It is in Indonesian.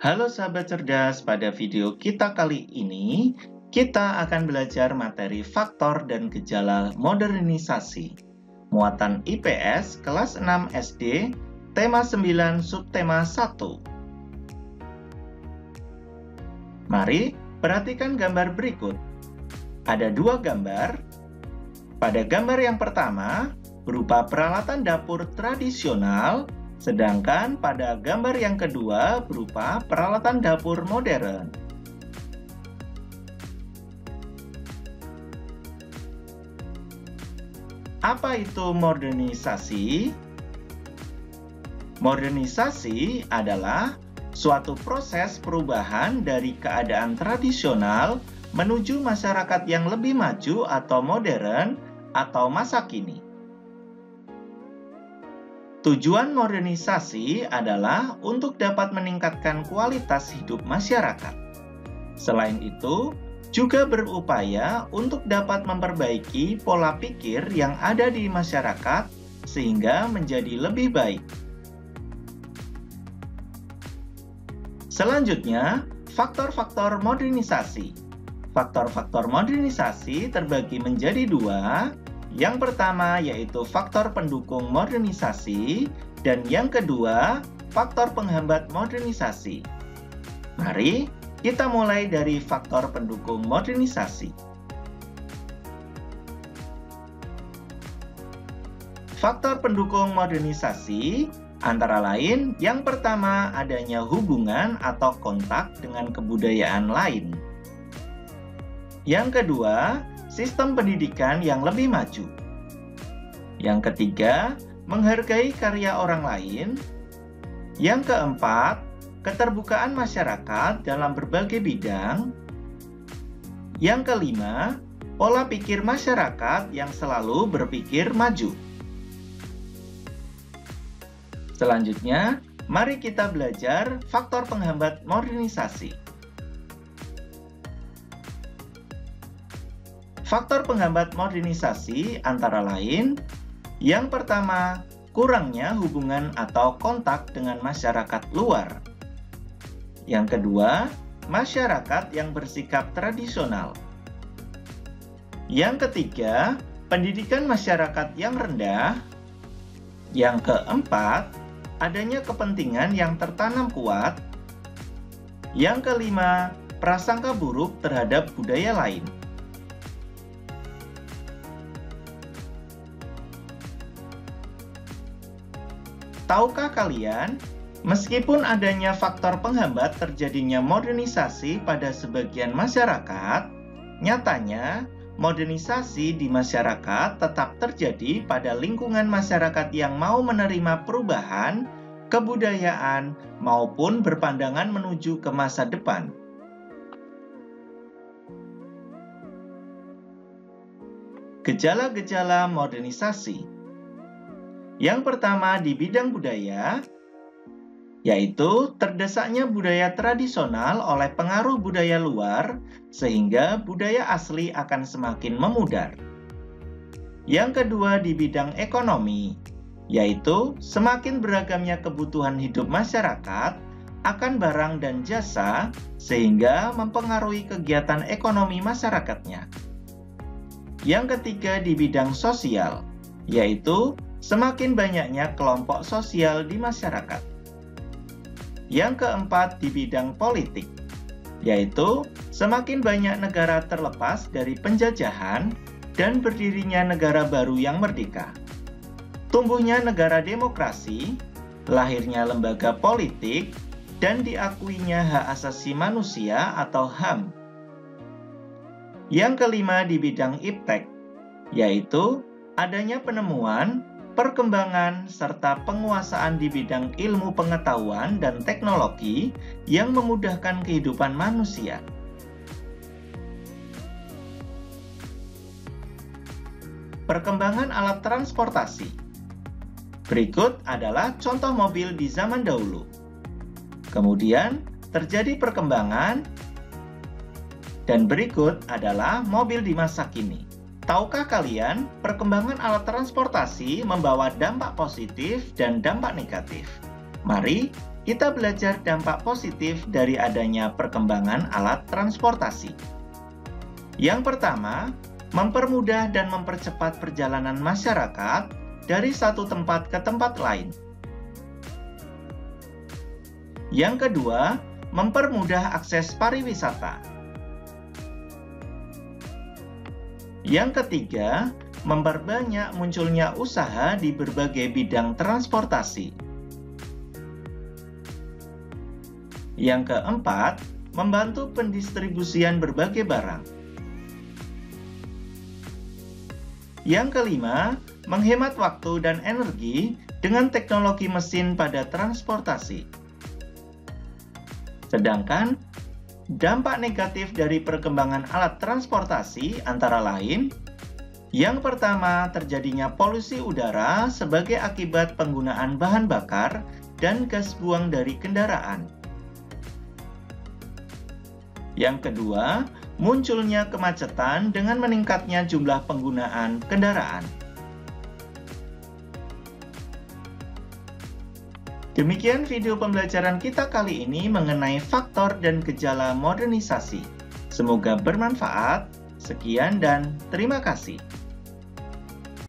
Halo sahabat cerdas, pada video kita kali ini kita akan belajar materi faktor dan gejala modernisasi. Muatan IPS kelas 6 SD, tema 9, subtema 1. Mari perhatikan gambar berikut. Ada dua gambar. Pada gambar yang pertama, berupa peralatan dapur tradisional, sedangkan pada gambar yang kedua berupa peralatan dapur modern. Apa itu modernisasi? Modernisasi adalah suatu proses perubahan dari keadaan tradisional menuju masyarakat yang lebih maju atau modern atau masa kini. Tujuan modernisasi adalah untuk dapat meningkatkan kualitas hidup masyarakat. Selain itu, juga berupaya untuk dapat memperbaiki pola pikir yang ada di masyarakat sehingga menjadi lebih baik. Selanjutnya, faktor-faktor modernisasi. Faktor-faktor modernisasi terbagi menjadi dua. Yang pertama yaitu faktor pendukung modernisasi, dan yang kedua faktor penghambat modernisasi. Mari kita mulai dari faktor pendukung modernisasi. Faktor pendukung modernisasi antara lain yang pertama adanya hubungan atau kontak dengan kebudayaan lain. Yang kedua, sistem pendidikan yang lebih maju. Yang ketiga, menghargai karya orang lain. Yang keempat, keterbukaan masyarakat dalam berbagai bidang. Yang kelima, pola pikir masyarakat yang selalu berpikir maju. Selanjutnya, mari kita belajar faktor penghambat modernisasi. Faktor penghambat modernisasi antara lain, yang pertama, kurangnya hubungan atau kontak dengan masyarakat luar. Yang kedua, masyarakat yang bersikap tradisional. Yang ketiga, pendidikan masyarakat yang rendah. Yang keempat, adanya kepentingan yang tertanam kuat. Yang kelima, prasangka buruk terhadap budaya lain. Tahukah kalian, meskipun adanya faktor penghambat terjadinya modernisasi pada sebagian masyarakat, nyatanya modernisasi di masyarakat tetap terjadi pada lingkungan masyarakat yang mau menerima perubahan, kebudayaan, maupun berpandangan menuju ke masa depan. Gejala-gejala modernisasi. Yang pertama di bidang budaya, yaitu terdesaknya budaya tradisional oleh pengaruh budaya luar, sehingga budaya asli akan semakin memudar. Yang kedua di bidang ekonomi, yaitu semakin beragamnya kebutuhan hidup masyarakat akan barang dan jasa, sehingga mempengaruhi kegiatan ekonomi masyarakatnya. Yang ketiga di bidang sosial, yaitu semakin banyaknya kelompok sosial di masyarakat. Yang keempat di bidang politik, yaitu semakin banyak negara terlepas dari penjajahan dan berdirinya negara baru yang merdeka. Tumbuhnya negara demokrasi, lahirnya lembaga politik, dan diakuinya hak asasi manusia atau HAM. Yang kelima di bidang iptek, yaitu adanya penemuan, perkembangan, serta penguasaan di bidang ilmu pengetahuan dan teknologi yang memudahkan kehidupan manusia. Perkembangan alat transportasi. Berikut adalah contoh mobil di zaman dahulu. Kemudian terjadi perkembangan, dan berikut adalah mobil di masa kini. Tahukah kalian, perkembangan alat transportasi membawa dampak positif dan dampak negatif. Mari kita belajar dampak positif dari adanya perkembangan alat transportasi. Yang pertama, mempermudah dan mempercepat perjalanan masyarakat dari satu tempat ke tempat lain. Yang kedua, mempermudah akses pariwisata. Yang ketiga, memperbanyak munculnya usaha di berbagai bidang transportasi. Yang keempat, membantu pendistribusian berbagai barang. Yang kelima, menghemat waktu dan energi dengan teknologi mesin pada transportasi. Sedangkan, dampak negatif dari perkembangan alat transportasi antara lain, yang pertama, terjadinya polusi udara sebagai akibat penggunaan bahan bakar dan gas buang dari kendaraan. Yang kedua, munculnya kemacetan dengan meningkatnya jumlah penggunaan kendaraan. Demikian video pembelajaran kita kali ini mengenai faktor dan gejala modernisasi. Semoga bermanfaat. Sekian dan terima kasih.